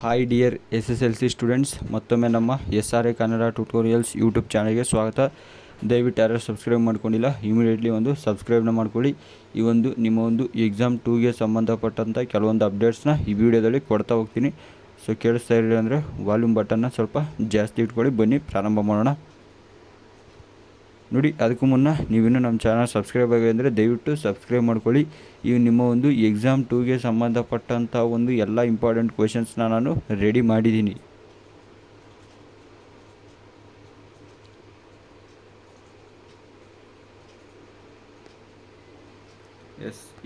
Hi dear SSLC students, ಮತ್ತೊಮ್ಮೆ ನಮ್ಮ SRA Kannada tutorials YouTube ಚಾನಲ್ಗೆ ಸ್ವಾಗತ. ದಯವಿಟ್ಟು ಯಾರು ಸಬ್ಸ್ಕ್ರೈಬ್ ಮಾಡ್ಕೊಂಡಿಲ್ಲ ಇಮಿಡಿಯೇಟ್ಲಿ ಒಂದು ಸಬ್ಸ್ಕ್ರೈಬ್ನ ಮಾಡ್ಕೊಳ್ಳಿ. ಈ ಒಂದು ನಿಮ್ಮ ಒಂದು ಎಕ್ಸಾಮ್ 2ಗೆ ಸಂಬಂಧಪಟ್ಟಂಥ ಕೆಲವೊಂದು ಅಪ್ಡೇಟ್ಸ್ನ ಈ ವಿಡಿಯೋದಲ್ಲಿ ಕೊಡ್ತಾ ಹೋಗ್ತೀನಿ. ಸೊ ಕೇಳಿಸ್ತಾ ಇರಲಿ ಅಂದರೆ ವಾಲ್ಯೂಮ್ ಬಟನ್ನ ಸ್ವಲ್ಪ ಜಾಸ್ತಿ ಇಟ್ಕೊಳ್ಳಿ. ಬನ್ನಿ ಪ್ರಾರಂಭ ಮಾಡೋಣ. ನೋಡಿ, ಅದಕ್ಕೂ ಮುನ್ನ ನೀವಿನ್ನೂ ನಮ್ಮ ಚಾನಲ್ ಸಬ್ಸ್ಕ್ರೈಬ್ ಆಗಿದೆ ಅಂದರೆ ದಯವಿಟ್ಟು ಸಬ್ಸ್ಕ್ರೈಬ್ ಮಾಡ್ಕೊಳ್ಳಿ. ಇವು ನಿಮ್ಮ ಒಂದು ಎಕ್ಸಾಮ್ 2ಗೆ ಸಂಬಂಧಪಟ್ಟಂಥ ಒಂದು ಎಲ್ಲ ಇಂಪಾರ್ಟೆಂಟ್ ಕ್ವೆಶನ್ಸ್ನ ನಾನು ರೆಡಿ ಮಾಡಿದ್ದೀನಿ.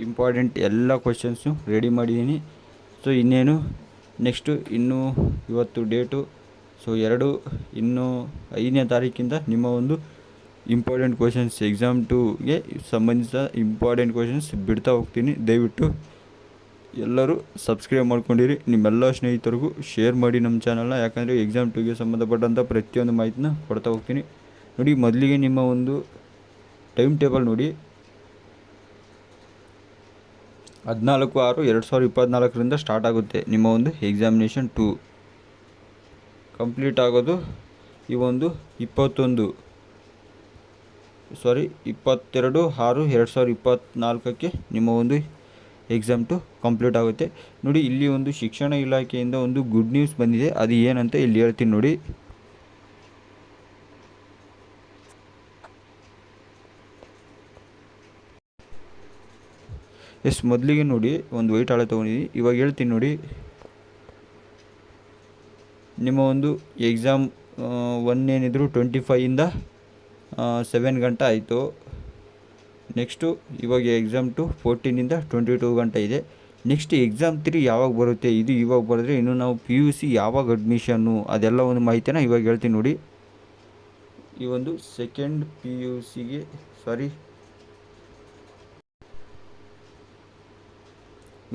ಇಂಪಾರ್ಟೆಂಟ್ ಎಲ್ಲ ಕ್ವೆಶನ್ಸು ರೆಡಿ ಮಾಡಿದ್ದೀನಿ. ಸೊ ಇನ್ನೇನು ನೆಕ್ಸ್ಟು ಇನ್ನೂ ಇವತ್ತು ಡೇಟು, ಸೊ ಇನ್ನೂ 5ನೇ ತಾರೀಕಿಂದ ನಿಮ್ಮ ಒಂದು ಇಂಪಾರ್ಟೆಂಟ್ ಕ್ವೆಶನ್ಸ್ ಎಕ್ಸಾಮ್ 2ಗೆ ಸಂಬಂಧಿಸಿದ ಇಂಪಾರ್ಟೆಂಟ್ ಕ್ವೆಶನ್ಸ್ ಬಿಡ್ತಾ ಹೋಗ್ತೀನಿ. ದಯವಿಟ್ಟು ಎಲ್ಲರೂ ಸಬ್ಸ್ಕ್ರೈಬ್ ಮಾಡ್ಕೊಂಡಿರಿ. ನಿಮ್ಮೆಲ್ಲ ಸ್ನೇಹಿತರಿಗೂ ಶೇರ್ ಮಾಡಿ ನಮ್ಮ ಚಾನಲ್ನ, ಯಾಕಂದರೆ ಎಕ್ಸಾಮ್ 2ಗೆ ಸಂಬಂಧಪಟ್ಟಂಥ ಪ್ರತಿಯೊಂದು ಮಾಹಿತಿನ ಕೊಡ್ತಾ ಹೋಗ್ತೀನಿ. ನೋಡಿ, ಮೊದಲಿಗೆ ನಿಮ್ಮ ಒಂದು ಟೈಮ್ ಟೇಬಲ್ ನೋಡಿ. 14/6/2024 ಸ್ಟಾರ್ಟ್ ಆಗುತ್ತೆ ನಿಮ್ಮ ಒಂದು ಎಕ್ಸಾಮಿನೇಷನ್ 2. ಕಂಪ್ಲೀಟ್ ಆಗೋದು ಈ ಒಂದು 22/6/2024 ನಿಮ್ಮ ಒಂದು ಎಕ್ಸಾಮ್ 2 ಕಂಪ್ಲೀಟ್ ಆಗುತ್ತೆ. ನೋಡಿ, ಇಲ್ಲಿ ಒಂದು ಶಿಕ್ಷಣ ಇಲಾಖೆಯಿಂದ ಒಂದು ಗುಡ್ ನ್ಯೂಸ್ ಬಂದಿದೆ. ಅದು ಏನಂತ ಇಲ್ಲಿ ಹೇಳ್ತೀನಿ ನೋಡಿ. ಮೊದಲಿಗೆ ನೋಡಿ ಒಂದು ವೈಟ್ ಹಾಳೆ ತೊಗೊಂಡಿದ್ದೀನಿ. ಇವಾಗ ಹೇಳ್ತೀನಿ ನೋಡಿ. ನಿಮ್ಮ ಒಂದು ಎಕ್ಸಾಮ್ 1 ಏನಿದ್ರು 25ಇಂದ 7 ಗಂಟೆ ಆಯಿತು. ನೆಕ್ಸ್ಟು ಇವಾಗ ಎಕ್ಸಾಮ್ 2 14ಇಂದ 22 ಗಂಟೆ ಇದೆ. ನೆಕ್ಸ್ಟ್ ಎಕ್ಸಾಮ್ 3 ಯಾವಾಗ ಬರುತ್ತೆ, ಇದು ಇವಾಗ ಬರೆದ್ರೆ ಇನ್ನು ನಾವು PUC ಯಾವಾಗ ಅಡ್ಮಿಷನ್ನು ಅದೆಲ್ಲ ಒಂದು ಮಾಹಿತಿನ ಇವಾಗ ಹೇಳ್ತೀನಿ ನೋಡಿ. ಈ ಒಂದು ಸೆಕೆಂಡ್ PUCಗೆ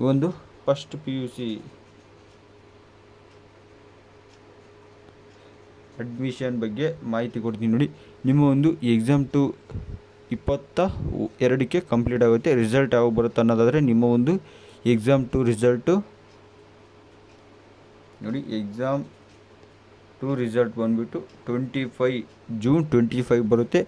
ಒಂದು ಫಸ್ಟ್ PUC ಅಡ್ಮಿಷನ್ ಬಗ್ಗೆ ಮಾಹಿತಿ ಕೊಡ್ತೀನಿ ನೋಡಿ. ನಿಮ್ಮ ಒಂದು ಎಕ್ಸಾಮ್ 2 22ಕ್ಕೆ ಕಂಪ್ಲೀಟ್ ಆಗುತ್ತೆ. ರಿಸಲ್ಟ್ ಯಾವಾಗ ಬರುತ್ತೆ ಅನ್ನೋದಾದರೆ ನಿಮ್ಮ ಒಂದು ಎಕ್ಸಾಮ್ 2 ರಿಸಲ್ಟು ನೋಡಿ. ಎಕ್ಸಾಮ್ 2 ರಿಸಲ್ಟ್ ಬಂದುಬಿಟ್ಟು ಜೂನ್ 25 ಬರುತ್ತೆ.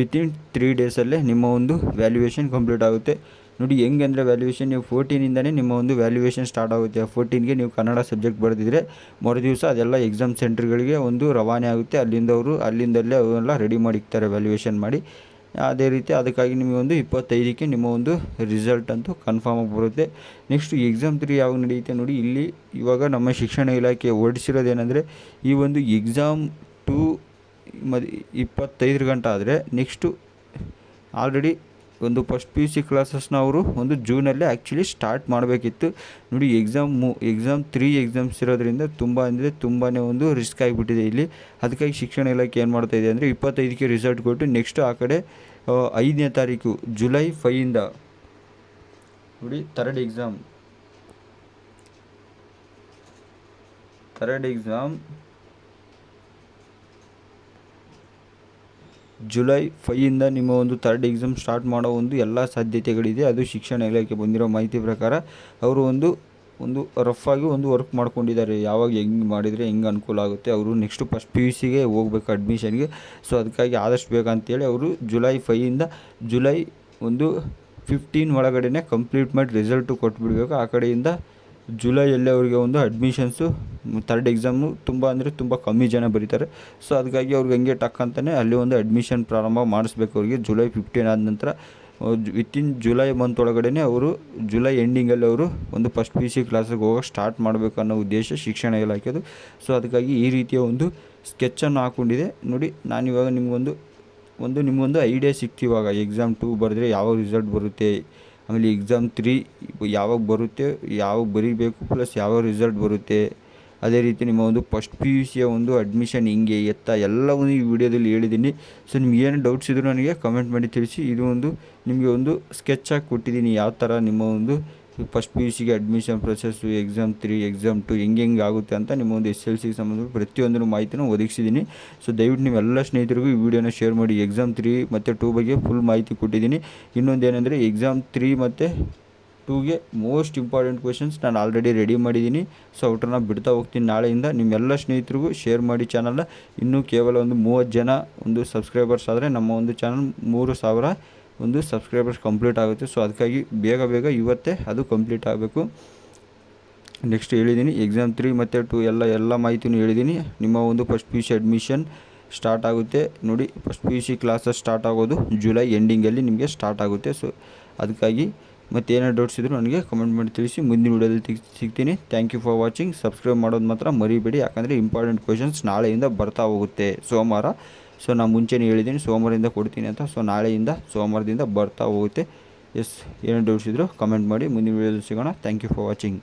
ವಿತಿನ್ 3 ಡೇಸಲ್ಲೇ ನಿಮ್ಮ ಒಂದು ವ್ಯಾಲ್ಯೂಯೇಷನ್ ಕಂಪ್ಲೀಟ್ ಆಗುತ್ತೆ. ನೋಡಿ, ಹೆಂಗೆ ಅಂದರೆ ವ್ಯಾಲ್ಯೂಯೇಷನ್ ನೀವು 14ಇಂದನೇ ನಿಮ್ಮ ಒಂದು ವ್ಯಾಲ್ಯೂಯೇಷನ್ ಸ್ಟಾರ್ಟ್ ಆಗುತ್ತೆ. 14ಗೆ ನೀವು ಕನ್ನಡ ಸಬ್ಜೆಕ್ಟ್ ಬರೆದಿದ್ರೆ ಮರುದಿವಸ ಅದೆಲ್ಲ ಎಕ್ಸಾಮ್ ಸೆಂಟ್ರ್ಗಳಿಗೆ ಒಂದು ರವಾನೆ ಆಗುತ್ತೆ. ಅಲ್ಲಿಂದಲೇ ಅವೆಲ್ಲ ರೆಡಿ ಮಾಡಿರ್ತಾರೆ ವ್ಯಾಲ್ಯೂಯೇಷನ್ ಮಾಡಿ. ಅದೇ ರೀತಿ ಅದಕ್ಕಾಗಿ ನಿಮಗೆ ಒಂದು 25ಕ್ಕೆ ನಿಮ್ಮ ಒಂದು ರಿಸಲ್ಟ್ ಅಂತೂ ಕನ್ಫರ್ಮ್ ಆಗಿ ಬರುತ್ತೆ. ನೆಕ್ಸ್ಟು ಎಕ್ಸಾಮ್ 3 ಯಾವಾಗ ನಡೆಯುತ್ತೆ ನೋಡಿ. ಇಲ್ಲಿ ಇವಾಗ ನಮ್ಮ ಶಿಕ್ಷಣ ಇಲಾಖೆ ಹೊರಡಿಸಿರೋದೇನೆಂದರೆ ಈ ಒಂದು ಎಕ್ಸಾಮ್ 2 25 ಗಂಟೆ ಆದರೆ ನೆಕ್ಸ್ಟು ಆಲ್ರೆಡಿ ಒಂದು ಫಸ್ಟ್ PUC ಕ್ಲಾಸಸ್ನ ಅವರು ಒಂದು ಜೂನಲ್ಲೇ ಆ್ಯಕ್ಚುಲಿ ಸ್ಟಾರ್ಟ್ ಮಾಡಬೇಕಿತ್ತು. ನೋಡಿ, ಎಕ್ಸಾಮ್ 3 ಎಕ್ಸಾಮ್ಸ್ ಇರೋದ್ರಿಂದ ತುಂಬಾ ಒಂದು ರಿಸ್ಕ್ ಆಗಿಬಿಟ್ಟಿದೆ ಇಲ್ಲಿ. ಅದಕ್ಕಾಗಿ ಶಿಕ್ಷಣ ಇಲಾಖೆ ಏನು ಮಾಡ್ತಾಯಿದೆ ಅಂದರೆ 25ಕ್ಕೆ ರಿಸಲ್ಟ್ ಕೊಟ್ಟು ನೆಕ್ಸ್ಟು ಆ ಕಡೆ 5ನೇ ತಾರೀಕು ಜುಲೈ 5ಇಂದ ನೋಡಿ ಥರ್ಡ್ ಎಕ್ಸಾಮ್ ಜುಲೈ 5ಇಂದ ನಿಮ್ಮ ಒಂದು ಥರ್ಡ್ ಎಕ್ಸಾಮ್ ಸ್ಟಾರ್ಟ್ ಮಾಡೋ ಒಂದು ಎಲ್ಲ ಸಾಧ್ಯತೆಗಳಿದೆ. ಅದು ಶಿಕ್ಷಣ ಇಲಾಖೆ ಬಂದಿರೋ ಮಾಹಿತಿ ಪ್ರಕಾರ ಅವರು ಒಂದು ರಫ್ ಆಗಿ ಒಂದು ವರ್ಕ್ ಮಾಡ್ಕೊಂಡಿದ್ದಾರೆ. ಯಾವಾಗ ಹೆಂಗೆ ಮಾಡಿದರೆ ಹೆಂಗೆ ಅನುಕೂಲ ಆಗುತ್ತೆ. ಅವರು ನೆಕ್ಸ್ಟು ಫಸ್ಟ್ PUCಗೆ ಹೋಗ್ಬೇಕು ಅಡ್ಮಿಷನ್ಗೆ. ಸೊ ಅದಕ್ಕಾಗಿ ಆದಷ್ಟು ಬೇಕಂತೇಳಿ ಅವರು ಜುಲೈ 5ಇಂದ ಜುಲೈ 15 ಒಳಗಡೆ ಕಂಪ್ಲೀಟ್ ಮಾಡಿ ರಿಸಲ್ಟು ಕೊಟ್ಬಿಡ್ಬೇಕು. ಆ ಕಡೆಯಿಂದ ಜುಲೈಯಲ್ಲೇ ಅವರಿಗೆ ಒಂದು ಅಡ್ಮಿಷನ್ಸು ಥರ್ಡ್ ಎಕ್ಸಾಮು ತುಂಬ ಕಮ್ಮಿ ಜನ ಬರೀತಾರೆ. ಸೊ ಅದಕ್ಕಾಗಿ ಅವ್ರಿಗೆ ಹಂಗೆ ಟಕ್ ಅಂತಲೇ ಅಲ್ಲಿ ಒಂದು ಅಡ್ಮಿಷನ್ ಪ್ರಾರಂಭ ಮಾಡಿಸ್ಬೇಕು. ಅವರಿಗೆ ಜುಲೈ 15 ಆದ ನಂತರ ವಿತಿನ್ ಜುಲೈ ಮಂತ್ ಒಳಗಡೆ ಅವರು ಜುಲೈ ಎಂಡಿಂಗಲ್ಲಿ ಅವರು ಒಂದು ಫಸ್ಟ್ PUC ಕ್ಲಾಸಿಗೆ ಹೋಗೋಕೆ ಸ್ಟಾರ್ಟ್ ಮಾಡಬೇಕು ಅನ್ನೋ ಉದ್ದೇಶ ಶಿಕ್ಷಣ ಇಲಾಖೆದು. ಸೊ ಅದಕ್ಕಾಗಿ ಈ ರೀತಿಯ ಒಂದು ಸ್ಕೆಚ್ಚನ್ನು ಹಾಕ್ಕೊಂಡಿದೆ ನೋಡಿ. ನಾನಿವಾಗ ನಿಮಗೊಂದು ಐಡಿಯಾ ಸಿಕ್ತಿವಾಗ ಎಕ್ಸಾಮ್ 2 ಬರೆದ್ರೆ ಯಾವಾಗ ರಿಸಲ್ಟ್ ಬರುತ್ತೆ, ಆಮೇಲೆ ಎಕ್ಸಾಮ್ 3 ಯಾವಾಗ ಬರುತ್ತೆ, ಯಾವಾಗ ಬರೀಬೇಕು, ಪ್ಲಸ್ ಯಾವಾಗ ರಿಸಲ್ಟ್ ಬರುತ್ತೆ, ಅದೇ ರೀತಿ ನಿಮ್ಮ ಒಂದು ಫಸ್ಟ್ PUCಯ ಒಂದು ಅಡ್ಮಿಷನ್ ಹಿಂಗೆ ಎಲ್ಲವನ್ನು ಈ ವಿಡಿಯೋದಲ್ಲಿ ಹೇಳಿದ್ದೀನಿ. ಸೊ ನಿಮ್ಗೆ ಏನು ಡೌಟ್ಸ್ ಇದ್ದರೂ ನನಗೆ ಕಮೆಂಟ್ ಮಾಡಿ ತಿಳಿಸಿ. ಇದು ಒಂದು ನಿಮಗೆ ಒಂದು ಸ್ಕೆಚ್ ಆಗಿ ಕೊಟ್ಟಿದ್ದೀನಿ ಯಾವ ಥರ ನಿಮ್ಮ ಒಂದು ಫಸ್ಟ್ PUCಗೆ ಅಡ್ಮಿಷನ್ ಪ್ರೊಸೆಸ್ಸು, ಎಕ್ಸಾಮ್ 3 ಎಕ್ಸಾಮ್ 2 ಹೆಂಗೆ ಆಗುತ್ತೆ ಅಂತ ನಿಮ್ಮ ಒಂದು SSLCಗೆ ಸಂಬಂಧ ಪ್ರತಿಯೊಂದನ್ನು ಮಾಹಿತಿನ ಒದಗಿಸಿದ್ದೀನಿ. ಸೊ ದಯವಿಟ್ಟು ನೀವೆಲ್ಲ ಸ್ನೇಹಿತರಿಗೂ ಈ ವಿಡಿಯೋನ ಶೇರ್ ಮಾಡಿ. ಎಕ್ಸಾಮ್ 3 ಮತ್ತು 2 ಬಗ್ಗೆ ಫುಲ್ ಮಾಹಿತಿ ಕೊಟ್ಟಿದ್ದೀನಿ. ಇನ್ನೊಂದು ಏನಂದರೆ ಎಕ್ಸಾಮ್ 3 ಮತ್ತು 2ಗೆ ಮೋಸ್ಟ್ ಇಂಪಾರ್ಟೆಂಟ್ ಕ್ವೆಶನ್ಸ್ ನಾನು ಆಲ್ರೆಡಿ ರೆಡಿ ಮಾಡಿದ್ದೀನಿ. ಸೊ ಔಟ್ರನ್ನ ಬಿಡ್ತಾ ಹೋಗ್ತೀನಿ ನಾಳೆಯಿಂದ. ನಿಮ್ಮೆಲ್ಲ ಸ್ನೇಹಿತರಿಗೂ ಶೇರ್ ಮಾಡಿ ಚಾನಲ್ನ. ಇನ್ನೂ ಕೇವಲ ಒಂದು 30 ಜನ ಒಂದು ಸಬ್ಸ್ಕ್ರೈಬರ್ಸ್ ಆದರೆ ನಮ್ಮ ಒಂದು ಚಾನಲ್ 3000 ಒಂದು ಸಬ್ಸ್ಕ್ರೈಬರ್ಸ್ ಕಂಪ್ಲೀಟ್ ಆಗುತ್ತೆ. ಸೊ ಅದಕ್ಕಾಗಿ ಬೇಗ ಇವತ್ತೇ ಅದು ಕಂಪ್ಲೀಟ್ ಆಗಬೇಕು. ನೆಕ್ಸ್ಟ್ ಹೇಳಿದ್ದೀನಿ ಎಕ್ಸಾಮ್ 3 ಮತ್ತು 2 ಎಲ್ಲ ಮಾಹಿತಿನೂ ಹೇಳಿದ್ದೀನಿ. ನಿಮ್ಮ ಒಂದು ಫಸ್ಟ್ PUC ಅಡ್ಮಿಷನ್ ಸ್ಟಾರ್ಟ್ ಆಗುತ್ತೆ ನೋಡಿ. ಫಸ್ಟ್ PUC ಕ್ಲಾಸಸ್ ಸ್ಟಾರ್ಟ್ ಆಗೋದು ಜುಲೈ ಎಂಡಿಂಗಲ್ಲಿ ನಿಮಗೆ ಸ್ಟಾರ್ಟ್ ಆಗುತ್ತೆ. ಸೊ ಅದಕ್ಕಾಗಿ ಮತ್ತೇನೇ ಡೌಟ್ಸ್ ಇದ್ದರೂ ನನಗೆ ಕಮೆಂಟ್ ಮಾಡಿ ತಿಳಿಸಿ. ಮುಂದಿನ ವೀಡಿಯೋದಲ್ಲಿ ಸಿಗ್ತೀನಿ. Thank you for watching. Subscribe ಮಾಡೋದು ಮಾತ್ರ ಮರಿಬೇಡಿ, ಯಾಕಂದರೆ ಇಂಪಾರ್ಟೆಂಟ್ ಕ್ವೆಶನ್ಸ್ ನಾಳೆಯಿಂದ ಬರ್ತಾ ಹೋಗುತ್ತೆ ಸೋಮವಾರ. ಸೊ ನಾನು ಮುಂಚೆನೇ ಹೇಳಿದ್ದೀನಿ ಸೋಮವಾರದಿಂದ ಕೊಡ್ತೀನಿ ಅಂತ. ಸೊ ನಾಳೆಯಿಂದ ಸೋಮವಾರದಿಂದ ಬರ್ತಾ ಹೋಗುತ್ತೆ. ಎಸ್, ಏನೇ ಡೌಟ್ಸ್ ಇದ್ದರೂ ಕಮೆಂಟ್ ಮಾಡಿ. ಮುಂದಿನ ವೀಡಿಯೋದಲ್ಲಿ ಸಿಗೋಣ. Thank you for watching.